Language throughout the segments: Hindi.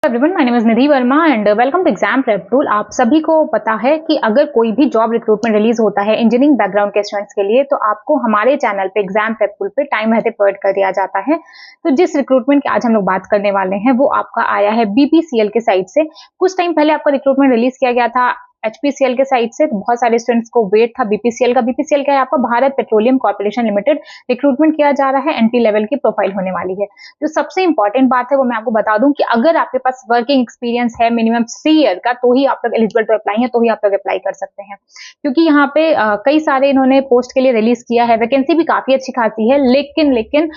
Everyone, my name is Nidhi Verma and welcome to exam prep tool. आप सभी को पता है कि अगर कोई भी जॉब रिक्रूटमेंट रिलीज होता है इंजीनियरिंग बैकग्राउंड के स्टूडेंट्स के लिए, तो आपको हमारे चैनल पे एग्जाम प्रेप टूल पे टाइम रहते प्रोवाइड कर दिया जाता है। तो जिस रिक्रूटमेंट की आज हम लोग बात करने वाले हैं वो आपका आया है बीपीसीएल के साइड से। कुछ टाइम पहले आपका रिक्रूटमेंट रिलीज किया गया था एचपीसीएल के साइड से। बहुत सारे स्टूडेंट्स को वेट था बीपीसीएल का। बीपीसीएल का है आपका Bharat petroleum corporation limited. Recruitment किया जा रहा है, एंट्री लेवल की प्रोफाइल होने वाली है। जो सबसे इंपॉर्टेंट बात है वो मैं आपको बता दूं कि अगर आपके पास वर्किंग एक्सपीरियंस है मिनिमम 3 ईयर का, तो ही आप लोग एलिजिबल टू अप्लाई है, तो ही आप लोग अप्लाई कर सकते हैं। क्योंकि यहाँ पे कई सारे इन्होंने पोस्ट के लिए रिलीज किया है। वैकेंसी भी काफी अच्छी खासी है, लेकिन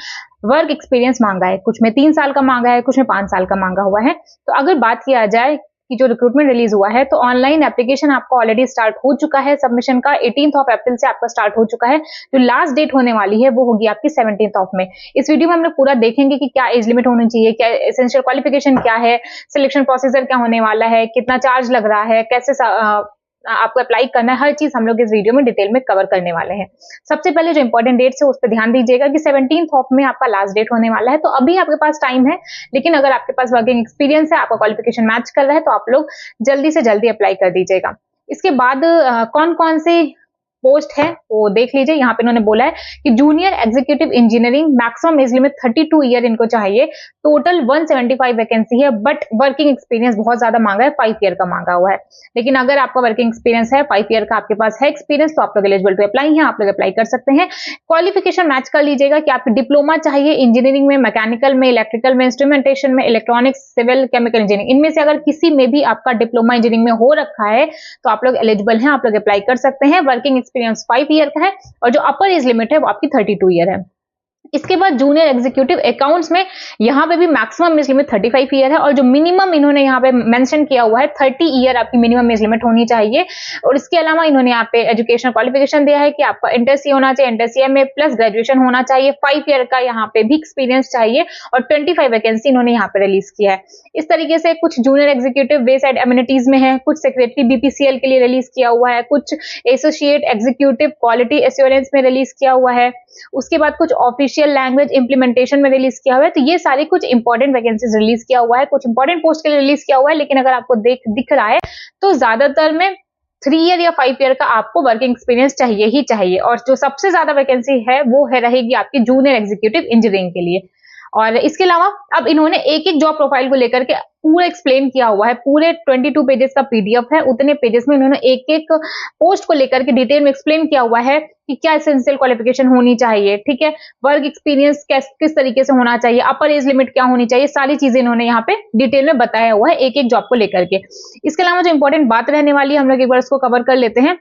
वर्क एक्सपीरियंस मांगा है। कुछ में 3 साल का मांगा है, कुछ में 5 साल का मांगा हुआ है। तो अगर बात किया जाए कि जो रिक्रूटमेंट रिलीज हुआ है, तो ऑनलाइन एप्लीकेशन आपका ऑलरेडी स्टार्ट हो चुका है। सबमिशन का 18 अप्रैल से आपका स्टार्ट हो चुका है। जो लास्ट डेट होने वाली है वो होगी आपकी 17 में। इस वीडियो में हम लोग पूरा देखेंगे कि क्या एज लिमिट होनी चाहिए, क्या एसेंशियल क्वालिफिकेशन क्या है, सिलेक्शन प्रोसीजर क्या होने वाला है, कितना चार्ज लग रहा है, कैसे आपको अप्लाई करना है, हर चीज हम लोग इस वीडियो में डिटेल में कवर करने वाले हैं। सबसे पहले जो इंपॉर्टेंट डेट्स है उस पर ध्यान दीजिएगा कि 17 में आपका लास्ट डेट होने वाला है। तो अभी आपके पास टाइम है, लेकिन अगर आपके पास वर्किंग एक्सपीरियंस है, आपका क्वालिफिकेशन मैच कर रहा है, तो आप लोग जल्दी से जल्दी अप्लाई कर दीजिएगा। इसके बाद कौन कौन से पोस्ट है वो देख लीजिए। यहाँ पे इन्होंने बोला है कि junior executive engineering, maximum age limit 32 year इनको चाहिए। टोटल 175 वैकेंसी है, बट वर्किंग एक्सपीरियंस बहुत ज्यादा मांगा है, 5 ईयर का मांगा हुआ है। लेकिन अगर आपका वर्किंग एक्सपीरियंस है, 5 ईयर का आपके पास है एक्सपीरियंस, तो आप लोग एलिजिबल टू अप्लाई है, आप लोग अप्लाई कर सकते हैं। क्वालिफिकेशन मैच कर लीजिएगा कि आपको डिप्लोमा चाहिए इंजीनियरिंग में, मैकेनिकल में, इलेक्ट्रिकल में, इंस्ट्रूमेंटेशन में, इलेक्ट्रॉनिक्स, सिविल, केमिकल इंजीनियरिंग, इनमें से अगर किसी में भी आपका डिप्लोमा इंजीनियरिंग में हो रखा है, तो आप लोग एलिजिबल हैं, आप लोग अप्लाई कर सकते हैं। वर्किंग एक्सपीरियंस 5 ईयर का है और जो अपर एज लिमिट है वो आपकी 32 ईयर है। इसके बाद जूनियर एग्जीक्यूटिव अकाउंट्स में यहाँ पे भी मैक्सिमम एज लिमिट 35 ईयर है और जो मिनिमम इन्होंने यहाँ पे मेंशन किया हुआ है 30 ईयर आपकी मिनिमम एज लिमिट होनी चाहिए। और इसके अलावा इन्होंने यहाँ पे एजुकेशनल क्वालिफिकेशन दिया है कि आपका इंटर सी होना चाहिए, इंटर सी में प्लस ग्रेजुएशन होना चाहिए, 5 ईयर का यहाँ पे भी एक्सपीरियंस चाहिए और 25 वैकेंसी इन्होंने यहाँ पे रिलीज किया है। इस तरीके से कुछ जूनियर एग्जीक्यूटिव वे साइड एम्यूनिटीज में है, कुछ सेक्रेटरी बीपीसीएल के लिए रिलीज किया हुआ है, कुछ एसोसिएट एग्जीक्यूटिव क्वालिटी एश्योरेंस में रिलीज किया हुआ है, उसके बाद कुछ ऑफिशियल लैंग्वेज इंप्लीमेंटेशन में रिलीज किया हुआ है। तो ये सारी कुछ इंपॉर्टेंट वैकेंसीज रिलीज किया हुआ है, कुछ इंपॉर्टेंट पोस्ट के लिए रिलीज किया हुआ है। लेकिन अगर आपको दिख रहा है तो ज्यादातर में 3 ईयर या 5 ईयर का आपको वर्किंग एक्सपीरियंस चाहिए ही चाहिए। और जो सबसे ज्यादा वैकेंसी है वो है रहेगी आपकी जूनियर एग्जीक्यूटिव इंजीनियरिंग के लिए। और इसके अलावा अब इन्होंने एक एक जॉब प्रोफाइल को लेकर के पूरा एक्सप्लेन किया हुआ है। पूरे 22 पेजेस का पीडीएफ है, उतने पेजेस में इन्होंने एक एक पोस्ट को लेकर के डिटेल में एक्सप्लेन किया हुआ है कि क्या एसेंशियल क्वालिफिकेशन होनी चाहिए, ठीक है, वर्क एक्सपीरियंस किस तरीके से होना चाहिए, अपर एज लिमिट क्या होनी चाहिए, सारी चीजें इन्होंने यहाँ पे डिटेल में बताया हुआ है एक एक जॉब को लेकर के। इसके अलावा जो इंपॉर्टेंट बात रहने वाली है हम लोग एक बार इसको कवर कर लेते हैं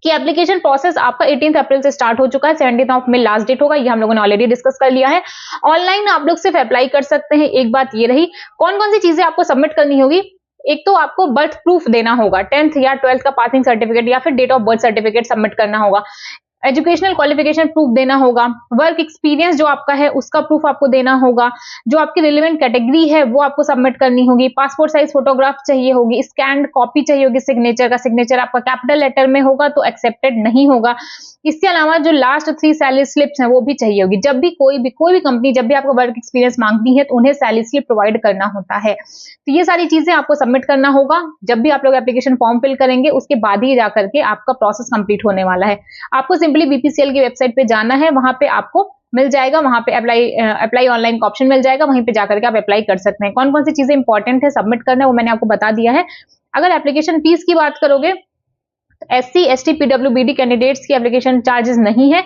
कि एप्लीकेशन प्रोसेस आपका 18 अप्रैल से स्टार्ट हो चुका है, 17 में लास्ट डेट होगा, ये हम लोगों ने ऑलरेडी डिस्कस कर लिया है। ऑनलाइन आप लोग सिर्फ अप्लाई कर सकते हैं। एक बात ये रही, कौन कौन सी चीजें आपको सबमिट करनी होगी। एक तो आपको बर्थ प्रूफ देना होगा, 10th या 12th का पासिंग सर्टिफिकेट या फिर date of birth certificate submit करना होगा। एजुकेशनल क्वालिफिकेशन प्रूफ देना होगा, वर्क एक्सपीरियंस जो आपका है उसका प्रूफ आपको देना होगा, जो आपकी रिलेवेंट कैटेगरी है वो आपको सबमिट करनी होगी, पासपोर्ट साइज फोटोग्राफ चाहिए होगी, स्कैन्ड कॉपी चाहिए होगी सिग्नेचर का, सिग्नेचर आपका कैपिटल लेटर में होगा तो एक्सेप्टेड नहीं होगा। इसके अलावा जो लास्ट 3 सैलरी स्लिप्स हैं वो भी चाहिए होगी। जब भी कोई भी कंपनी जब भी आपको वर्क एक्सपीरियंस मांगती है तो उन्हें सैलरी स्लिप प्रोवाइड करना होता है। तो ये सारी चीजें आपको सबमिट करना होगा जब भी आप लोग एप्लीकेशन फॉर्म फिल करेंगे, उसके बाद ही जाकर के आपका प्रोसेस कंप्लीट होने वाला है। आपको सिंपली बीपीसीएल की वेबसाइट पे जाना है, वहां पे आपको मिल जाएगा, वहां पे अप्लाई ऑनलाइन का ऑप्शन मिल जाएगा, वहीं पे जाकर के आप अप्लाई कर सकते हैं। कौन कौन सी चीजें इंपॉर्टेंट है सबमिट करना है वो मैंने आपको बता दिया है। अगर एप्लीकेशन फीस की बात करोगे, एससी एसटी पीडब्ल्यूबीडी कैंडिडेट्स की एप्लीकेशन चार्जेस नहीं है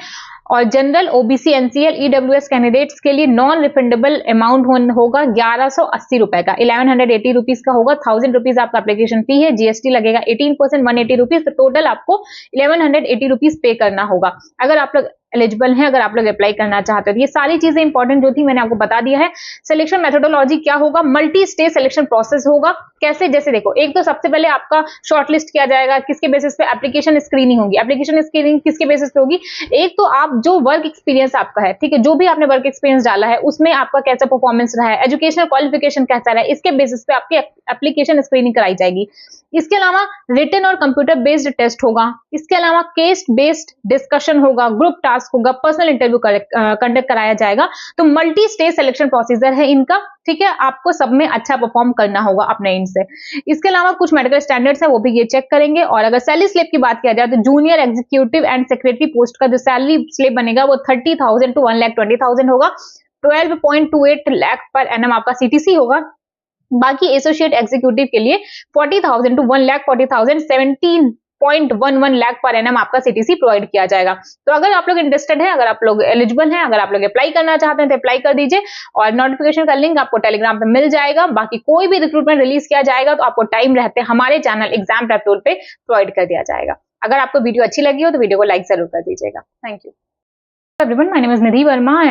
और general OBC NCL EWS candidates के लिए नॉन रिफंडेबल अमाउंट होगा 1180 रुपए का, 1180 रुपीज का होगा। 1000 रुपीज आपका एप्लीकेशन फी है, जीएसटी लगेगा 18%, 180 रुपीज, तो टोटल आपको 1180 रुपीज पे करना होगा अगर आप लोग एलिजिबल हैं, अगर आप लोग अप्लाई करना चाहते हैं। ये सारी चीजें इंपॉर्टेंट जो थी मैंने आपको बता दिया है। सिलेक्शन मेथोडोलॉजी क्या होगा, मल्टी स्टेज सिलेक्शन प्रोसेस होगा। कैसे, जैसे देखो, एक तो सबसे पहले आपका शॉर्टलिस्ट किया जाएगा, किसके बेसिस पे एप्लीकेशन स्क्रीनिंग होगी। एप्लीकेशन स्क्रीनिंग किसके बेसिस पे होगी, एक तो आप जो वर्क एक्सपीरियंस आपका है, ठीक है, जो भी आपने वर्क एक्सपीरियंस डाला है उसमें आपका कैसा परफॉर्मेंस रहा है, एजुकेशनल क्वालिफिकेशन कैसा रहा है, इसके बेसिस पे आपकी एप्लीकेशन स्क्रीनिंग कराई जाएगी। इसके अलावा रिटन और कंप्यूटर बेस्ड टेस्ट होगा। इसके अलावा केस बेस्ड डिस्कशन होगा, ग्रुप टास्क टास्क होगा, पर्सनल इंटरव्यू कंडक्ट कराया जाएगा। तो मल्टी स्टेज सिलेक्शन प्रोसीजर है इनका, ठीक है। आपको सब में अच्छा परफॉर्म करना होगा अपने एंड से। इसके अलावा कुछ मेडिकल स्टैंडर्ड्स है वो भी ये चेक करेंगे। और अगर सैलरी स्लिप की बात किया जाए तो junior executive and secretary post का जो सैलरी स्लिप बनेगा वो 30,000 टू 1,20,000 होगा। 12.28 लाख पर एनएम आपका सीटीसी होगा। बाकी एसोसिएट एग्जीक्यूटिव के लिए 40,000 टू 1,40,000 17.11 लाख पर एनएम आपका सीटीसी प्रोवाइड किया जाएगा। तो अगर आप लोग इंटरेस्टेड है, अगर आप लोग एलिजिबल हैं, अगर आप लोग अप्लाई करना चाहते हैं तो अप्लाई कर दीजिए। और नोटिफिकेशन का लिंक आपको टेलीग्राम पे मिल जाएगा। बाकी कोई भी रिक्रूटमेंट रिलीज किया जाएगा तो आपको टाइम रहते हमारे चैनल एग्जाम प्रेप टूल पे प्रोवाइड कर दिया जाएगा। अगर आपको वीडियो अच्छी लगी हो तो वीडियो को लाइक जरूर कर दीजिएगा। Thank you everyone, my name is Nidhi Verma.